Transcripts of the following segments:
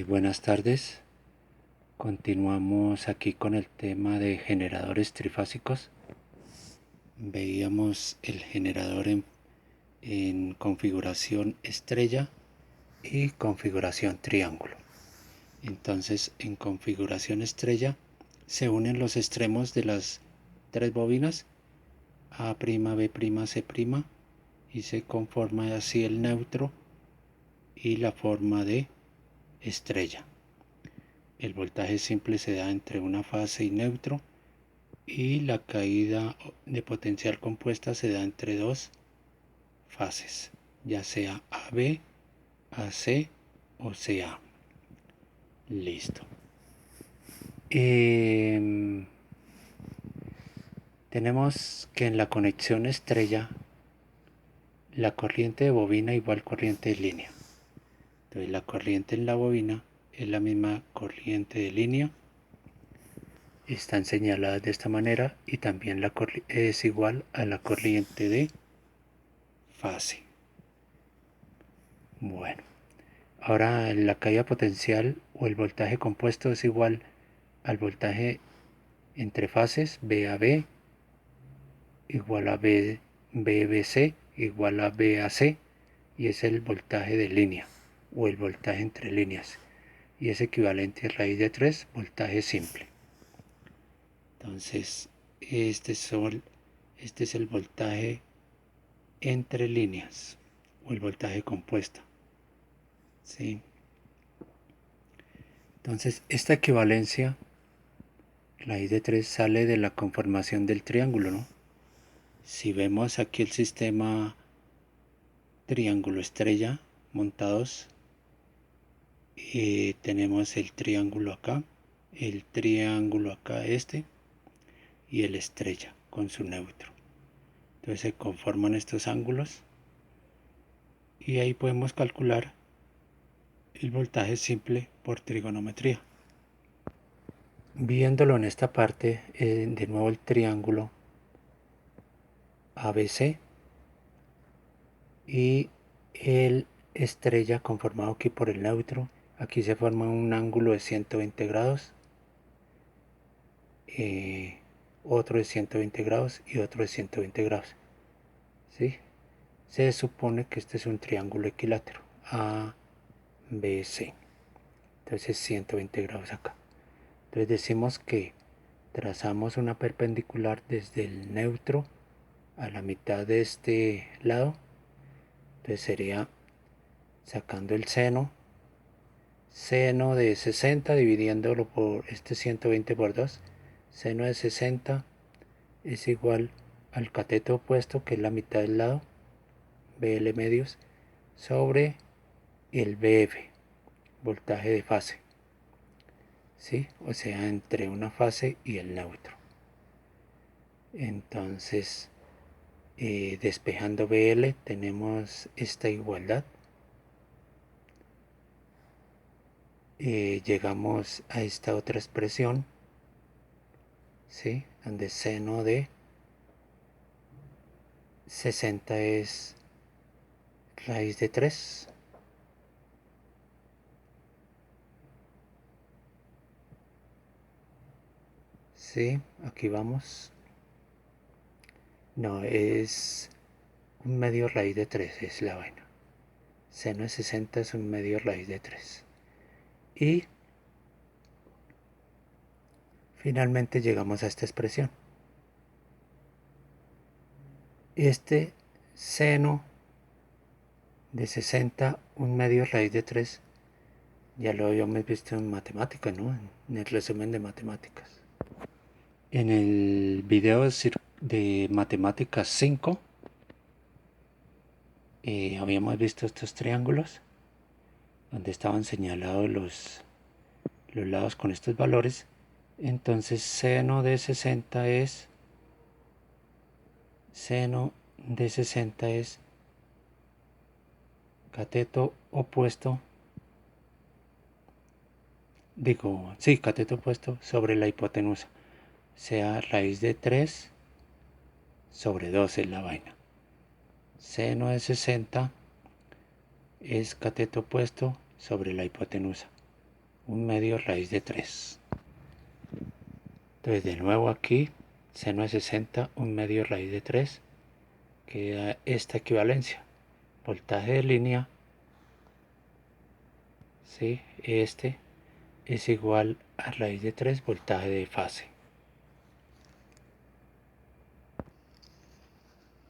Buenas tardes. Continuamos aquí con el tema de generadores trifásicos. Veíamos el generador en configuración estrella y configuración triángulo. Entonces, en configuración estrella se unen los extremos de las tres bobinas A', B', C', y se conforma así el neutro y la forma de estrella. El voltaje simple se da entre una fase y neutro, y la caída de potencial compuesta se da entre dos fases, ya sea AB, AC o CA. Listo. Tenemos que en la conexión estrella la corriente de bobina igual corriente de línea. Entonces la corriente en la bobina es la misma corriente de línea, están señaladas de esta manera, y también es igual a la corriente de fase. Bueno, ahora la caída potencial o el voltaje compuesto es igual al voltaje entre fases VAB igual a BBC igual a BAC, y es el voltaje de línea o el voltaje entre líneas, y es equivalente a raíz de 3 voltaje simple. Entonces este es el voltaje entre líneas o el voltaje compuesto, ¿sí? Entonces esta equivalencia raíz de 3 sale de la conformación del triángulo, ¿no? Si vemos aquí el sistema triángulo estrella montados, tenemos el triángulo acá y el estrella con su neutro. Entonces se conforman estos ángulos y ahí podemos calcular el voltaje simple por trigonometría. Viéndolo en esta parte, de nuevo el triángulo ABC y el estrella conformado aquí por el neutro. Aquí se forma un ángulo de 120 grados, otro de 120 grados y otro de 120 grados, ¿sí? Se supone que este es un triángulo equilátero ABC, entonces 120 grados acá. Entonces decimos que trazamos una perpendicular desde el neutro a la mitad de este lado. Entonces sería sacando el seno de 60 dividiéndolo por este 120 por 2. Seno de 60 es igual al cateto opuesto, que es la mitad del lado, BL medios, sobre el BF, voltaje de fase, ¿sí? O sea, entre una fase y el neutro. Entonces, despejando BL tenemos esta igualdad. Llegamos a esta otra expresión, ¿sí? Donde seno de 60 es raíz de 3. ¿Sí? Aquí vamos. No, es un medio raíz de 3, es la vaina. Seno de 60 es un medio raíz de 3. Y finalmente llegamos a esta expresión. Este seno de 60, un medio raíz de 3, ya lo habíamos visto en matemáticas, ¿no? En el resumen de matemáticas. En el video de matemáticas 5, habíamos visto estos triángulos donde estaban señalados los lados con estos valores. Entonces seno de 60 es cateto opuesto, cateto opuesto sobre la hipotenusa, sea raíz de 3 sobre 2 es la vaina. Seno de 60 es cateto opuesto sobre la hipotenusa, 1 medio raíz de 3. Entonces de nuevo aquí, seno de 60, 1 medio raíz de 3, queda esta equivalencia. Voltaje de línea, ¿sí? Este es igual a raíz de 3 voltaje de fase.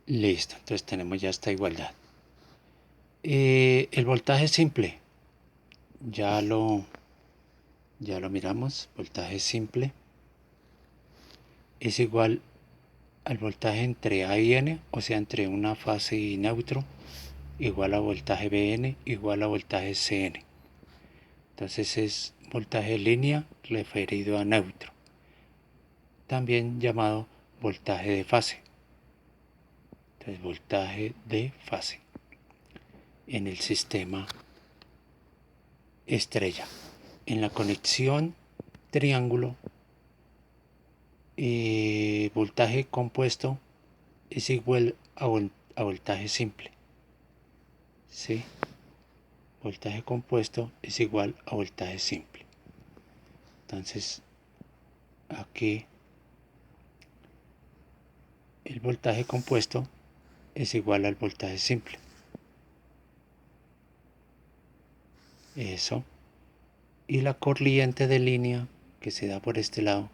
Listo, entonces tenemos ya esta igualdad. El voltaje simple, ya lo miramos. Voltaje simple es igual al voltaje entre A y N, o sea, entre una fase y neutro, igual a voltaje Bn, igual a voltaje Cn. Entonces es voltaje de línea referido a neutro, también llamado voltaje de fase. Entonces voltaje de fase en el sistema estrella. En la conexión triángulo, voltaje compuesto es igual a voltaje simple. ¿Sí? Voltaje compuesto es igual a voltaje simple. Entonces, aquí el voltaje compuesto es igual al voltaje simple. Eso. Y la corriente de línea que se da por este lado,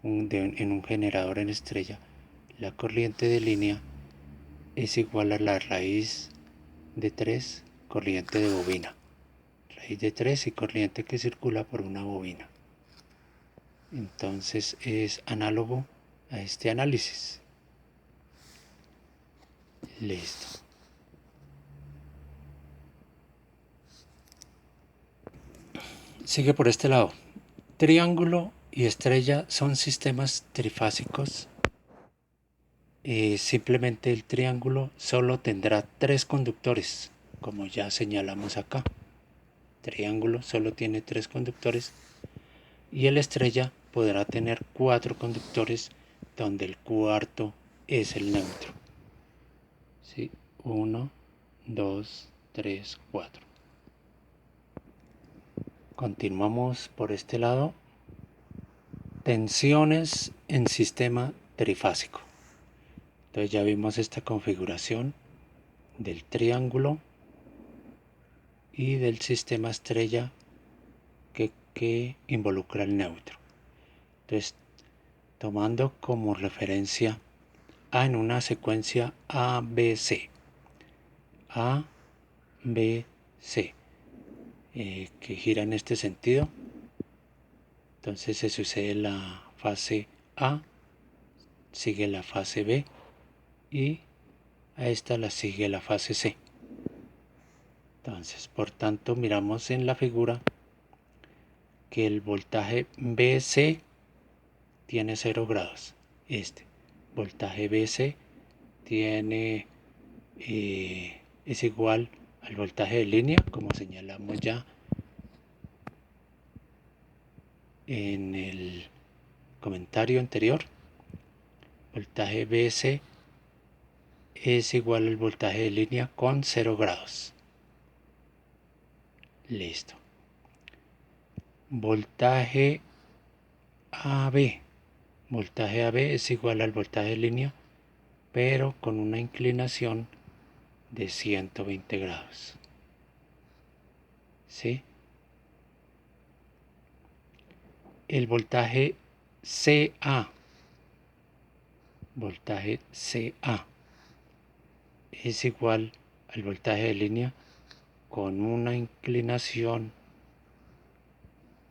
en un generador en estrella, la corriente de línea es igual a la raíz de 3 corriente de bobina. Raíz de 3 y corriente que circula por una bobina. Entonces es análogo a este análisis. Listo. Sigue por este lado. Triángulo y estrella son sistemas trifásicos. Simplemente el triángulo solo tendrá 3 conductores, como ya señalamos acá. Triángulo solo tiene 3 conductores y el estrella podrá tener 4 conductores, donde el cuarto es el neutro. ¿Sí? 1, 2, 3, 4. Continuamos por este lado. Tensiones en sistema trifásico. Entonces ya vimos esta configuración del triángulo y del sistema estrella que involucra el neutro. Entonces, tomando como referencia A en una secuencia ABC, A, B, C, que gira en este sentido. Entonces se sucede la fase A, sigue la fase B y a esta la sigue la fase C. Entonces, por tanto, miramos en la figura que el voltaje BC tiene 0 grados. Este voltaje BC tiene, es igual al voltaje de línea, como señalamos ya en el comentario anterior. Voltaje BC es igual al voltaje de línea con 0 grados. Listo. Voltaje AB. Voltaje AB es igual al voltaje de línea, pero con una inclinación de 120 grados. ¿Sí? El voltaje CA. Voltaje CA es igual al voltaje de línea con una inclinación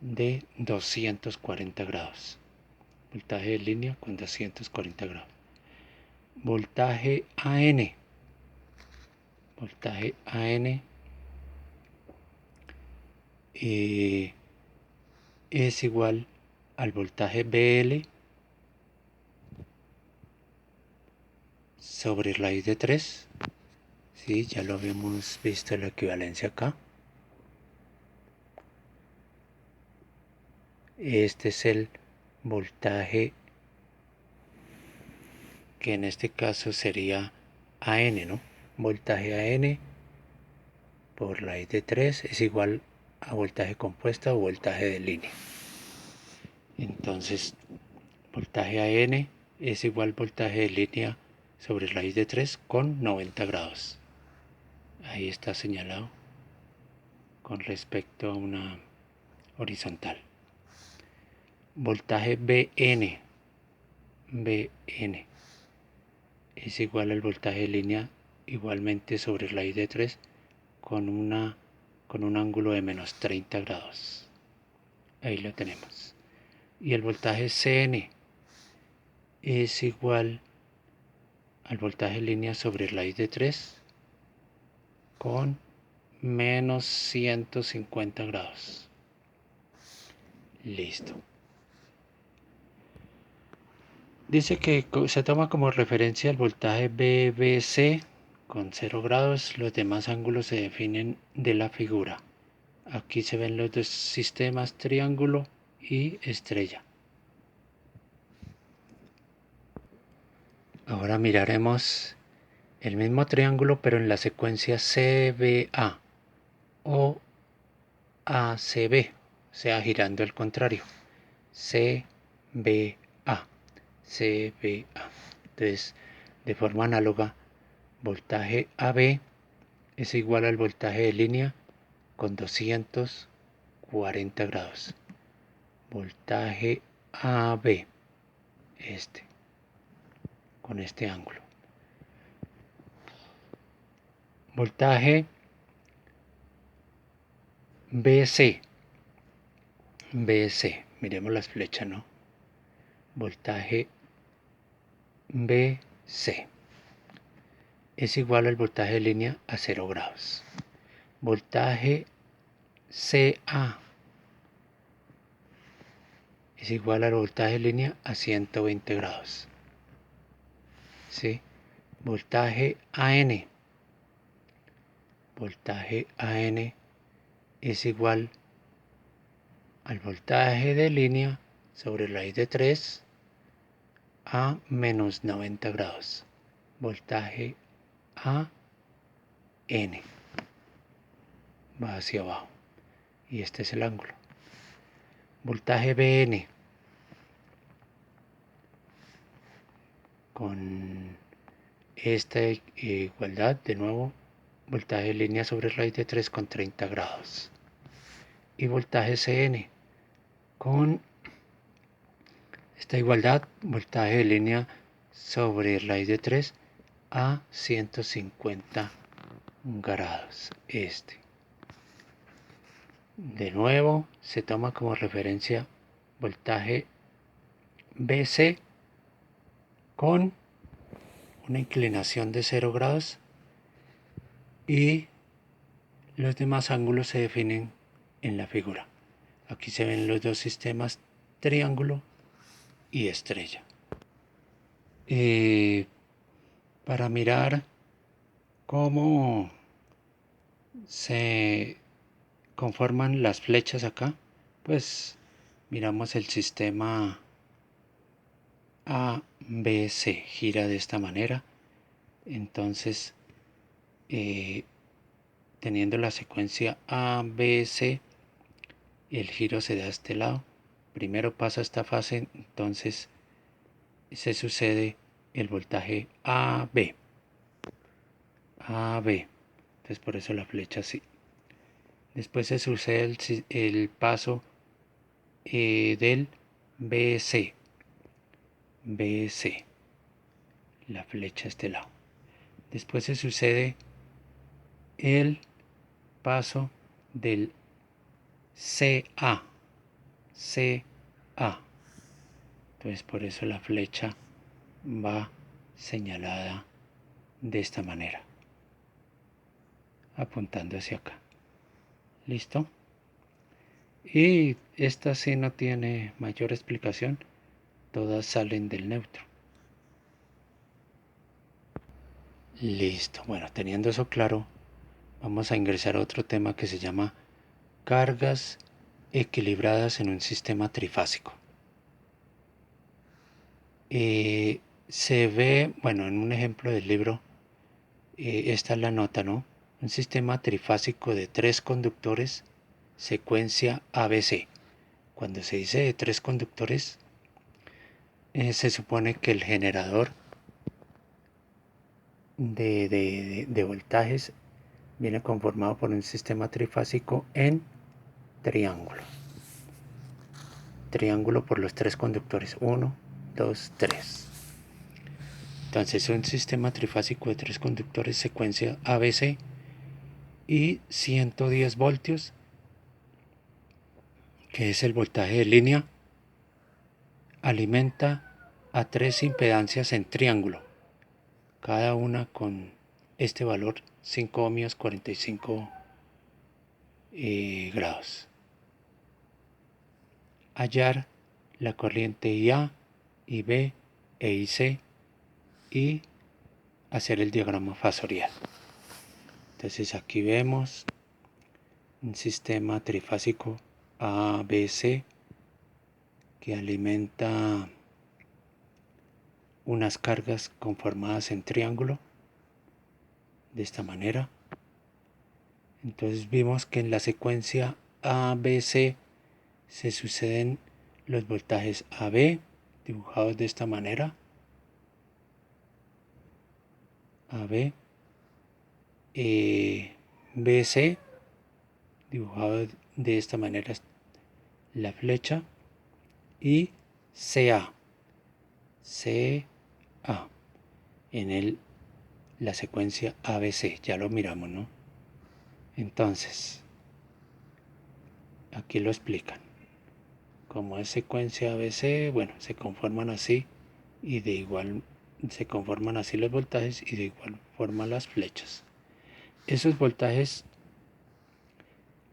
de 240 grados. Voltaje de línea con 240 grados. Voltaje AN. Voltaje AN es igual al voltaje BL sobre raíz de 3. Sí, ya lo habíamos visto la equivalencia acá. Este es el voltaje que en este caso sería AN, ¿no? Voltaje AN por raíz de 3 es igual a voltaje compuesta o voltaje de línea. Entonces, voltaje AN es igual voltaje de línea sobre raíz de 3 con 90 grados. Ahí está señalado con respecto a una horizontal. Voltaje BN es igual al voltaje de línea igualmente sobre raíz de 3 con un ángulo de menos 30 grados. Ahí lo tenemos. Y el voltaje CN es igual al voltaje de línea sobre raíz de 3 con menos 150 grados. Listo. Dice que se toma como referencia el voltaje BBC con 0 grados. Los demás ángulos se definen de la figura. Aquí se ven los dos sistemas, triángulo y estrella. Ahora miraremos el mismo triángulo pero en la secuencia CBA o ACB, o sea, girando al contrario. CBA. Entonces, de forma análoga, voltaje AB es igual al voltaje de línea con 240 grados. Voltaje AB, con este ángulo. Voltaje BC. Miremos las flechas, ¿no? Voltaje BC es igual al voltaje de línea a 0 grados. Voltaje CA es igual al voltaje de línea a 120 grados. ¿Sí? Voltaje AN. Voltaje AN es igual al voltaje de línea sobre raíz de 3 a menos 90 grados. Voltaje AN va hacia abajo y este es el ángulo. Voltaje BN con esta igualdad, de nuevo, voltaje de línea sobre raíz de 3 con 30 grados. Y voltaje CN con esta igualdad, voltaje de línea sobre raíz de 3 a 150 grados. De nuevo, se toma como referencia voltaje BC con una inclinación de 0 grados y los demás ángulos se definen en la figura. Aquí se ven los dos sistemas, triángulo y estrella. Para mirar cómo se conforman las flechas acá, pues miramos el sistema ABC, gira de esta manera. Entonces, teniendo la secuencia ABC, el giro se da a este lado. Primero pasa esta fase, entonces se sucede el voltaje AB. Entonces por eso la flecha así. Después se sucede el paso del BC. La flecha a este lado. Después se sucede el paso del CA. Entonces por eso la flecha va señalada de esta manera, apuntando hacia acá. ¿Listo? Y esta sí no tiene mayor explicación, todas salen del neutro. Listo, bueno, teniendo eso claro, vamos a ingresar a otro tema que se llama cargas equilibradas en un sistema trifásico. Se ve, bueno, en un ejemplo del libro, esta es la nota, ¿no? Un sistema trifásico de 3 conductores secuencia ABC. Cuando se dice de 3 conductores, se supone que el generador de voltajes viene conformado por un sistema trifásico en triángulo. Triángulo por los 3 conductores, 1, 2, 3. Entonces un sistema trifásico de 3 conductores, secuencia ABC, y 110 voltios, que es el voltaje de línea, alimenta a 3 impedancias en triángulo, cada una con este valor 5 ohmios 45 grados. Hallar la corriente IA, IB e IC y hacer el diagrama fasorial. Entonces aquí vemos un sistema trifásico ABC que alimenta unas cargas conformadas en triángulo de esta manera. Entonces vimos que en la secuencia ABC se suceden los voltajes AB dibujados de esta manera, AB, BC dibujado de esta manera la flecha, y CA en la secuencia ABC. Ya lo miramos, ¿no? Entonces aquí lo explican. Como es secuencia ABC, bueno, se conforman así se conforman así los voltajes y de igual forma las flechas. Esos voltajes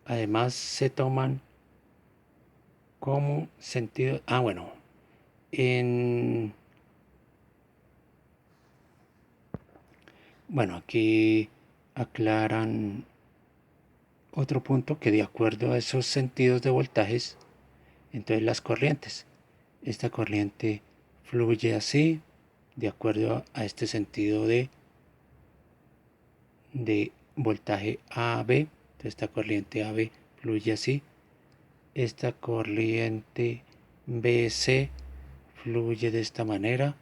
además se toman como sentido. Aquí aclaran otro punto, que de acuerdo a esos sentidos de voltajes, entonces las corrientes. Esta corriente fluye así, de acuerdo a este sentido de voltaje AB. Entonces esta corriente AB fluye así. Esta corriente BC fluye de esta manera.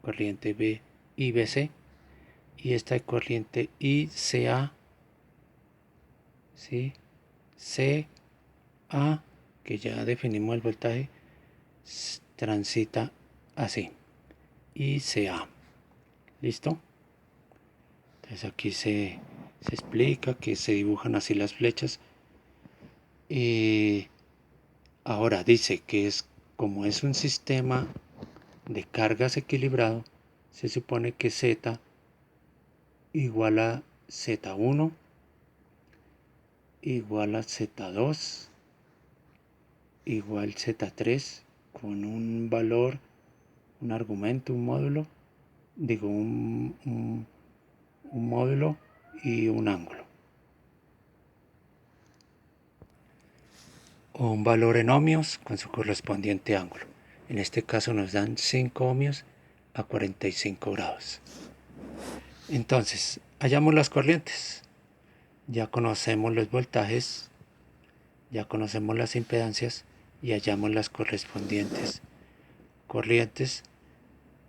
Corriente B y BC. Y esta corriente ICA, ¿sí? CA, que ya definimos el voltaje, transita así. ICA. ¿Listo? Entonces aquí se explica que se dibujan así las flechas. Ahora dice que como es un sistema de cargas equilibrado, se supone que Z igual a Z1 igual a Z2 igual Z3 con un valor, un argumento, un módulo, un módulo y un ángulo. O un valor en ohmios con su correspondiente ángulo. En este caso nos dan 5 ohmios a 45 grados. Entonces, hallamos las corrientes. Ya conocemos los voltajes, ya conocemos las impedancias y hallamos las correspondientes corrientes,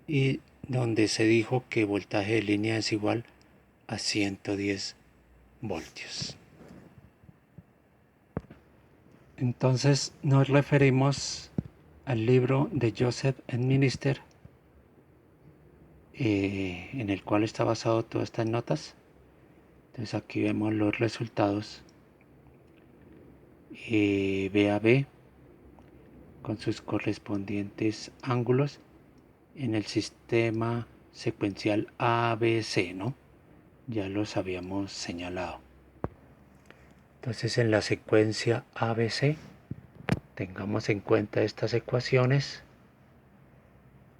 y donde se dijo que voltaje de línea es igual a 110 voltios. Entonces nos referimos al libro de Joseph Edminster, en el cual está basado todas estas notas. Entonces aquí vemos los resultados BAB con sus correspondientes ángulos en el sistema secuencial ABC, ¿no? Ya los habíamos señalado. Entonces en la secuencia ABC tengamos en cuenta estas ecuaciones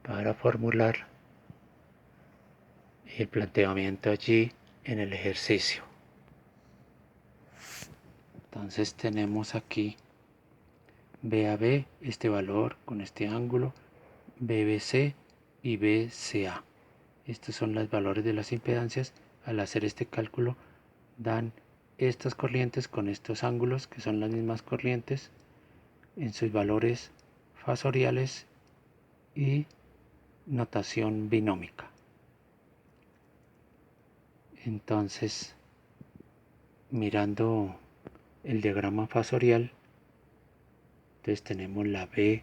para formular el planteamiento allí en el ejercicio. Entonces tenemos aquí BAB, este valor con este ángulo, BBC y BCA. Estos son los valores de las impedancias. Al hacer este cálculo dan estas corrientes con estos ángulos, que son las mismas corrientes, en sus valores fasoriales y notación binómica. Entonces, mirando el diagrama fasorial, entonces tenemos la B,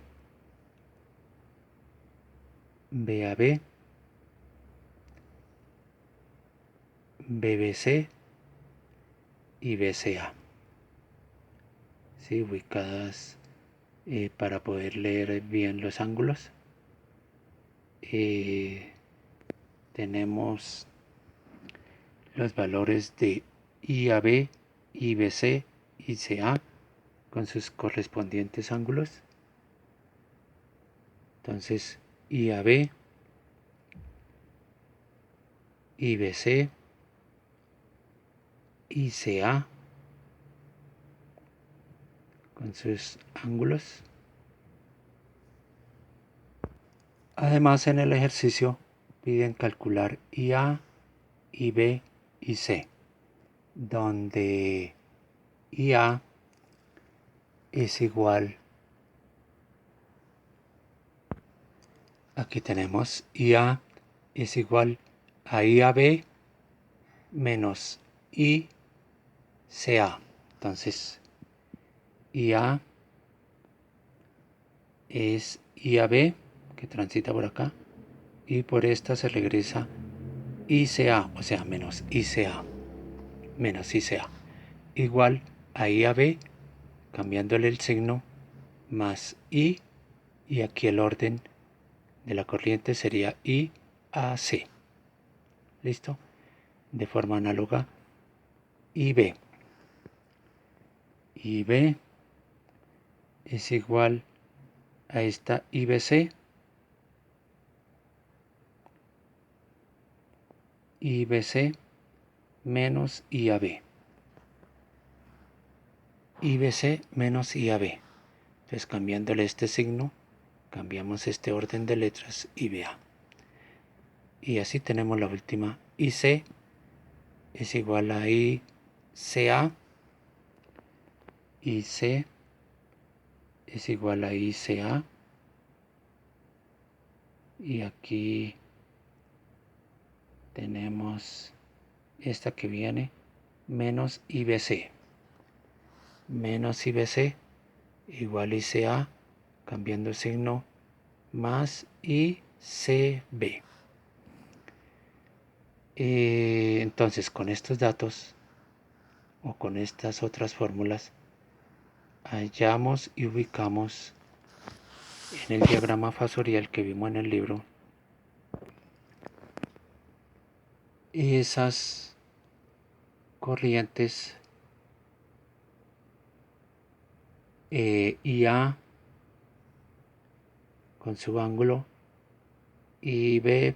BAB, BBC y BCA, ¿sí? Ubicadas para poder leer bien los ángulos. Tenemos los valores de IAB, IBC y CA con sus correspondientes ángulos. Entonces, IAB, IBC, ICA con sus ángulos. Además, en el ejercicio piden calcular IA, IB y C, donde IA es igual, aquí tenemos IA es igual a IAB menos ICA. Entonces, IA es IAB, que transita por acá, y por esta se regresa ICA, o sea, menos ICA, igual a IAB, cambiándole el signo, más I, y aquí el orden de la corriente sería IAC. ¿Listo? De forma análoga, IB. IB es igual a esta IBC, IBC menos IAB. IBC menos IAB. Entonces, cambiándole este signo, cambiamos este orden de letras IBA. Y así tenemos la última. IC es igual a ICA. IC es igual a ICA. Y aquí tenemos esta que viene menos IBC. Menos IBC igual ICA, cambiando el signo, más ICB. Entonces, con estos datos o con estas otras fórmulas, hallamos y ubicamos en el diagrama fasorial que vimos en el libro esas corrientes IA con su ángulo IB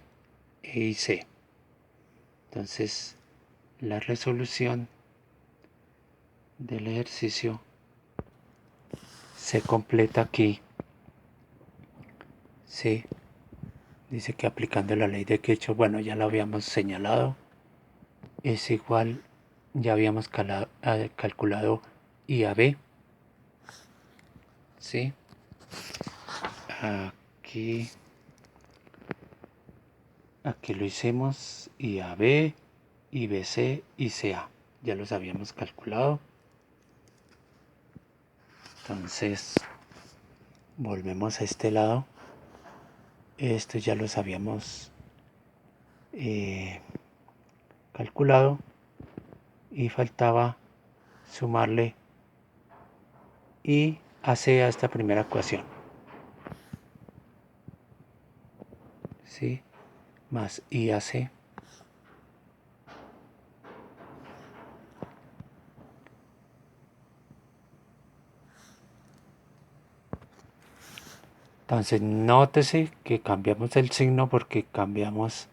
e IC. Entonces, la resolución del ejercicio se completa aquí. Sí, dice que aplicando la ley de Kirchhoff, bueno, ya lo habíamos señalado, es igual, ya habíamos calculado IAB. Sí, aquí lo hicimos, IAB, IBC y CA, ya los habíamos calculado. Entonces, volvemos a este lado. Estos ya los habíamos calculado y faltaba sumarle IAC a esta primera ecuación. ¿Sí? Más IAC. Entonces, nótese que cambiamos el signo porque cambiamos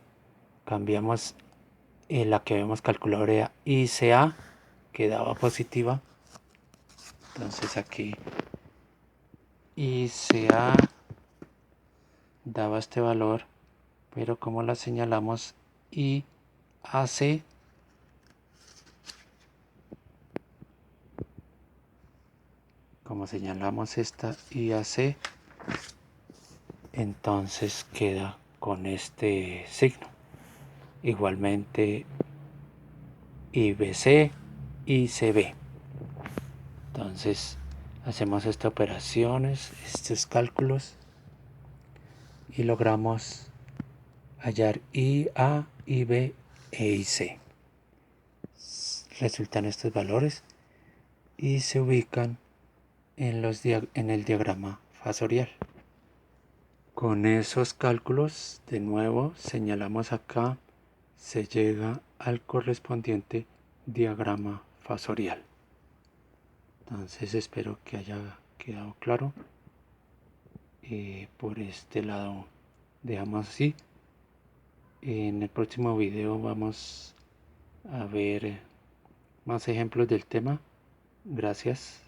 la que habíamos calculado era ICA, que daba positiva. Entonces aquí ICA daba este valor, pero como la señalamos IAC como señalamos esta IAC, entonces queda con este signo. Igualmente IBC y CB. Entonces hacemos estas operaciones, estos cálculos, y logramos hallar IA, IB e IC. Resultan estos valores y se ubican en el diagrama fasorial. Con esos cálculos, de nuevo señalamos acá, se llega al correspondiente diagrama fasorial. Entonces espero que haya quedado claro. Por este lado dejamos así. En el próximo video vamos a ver más ejemplos del tema. Gracias.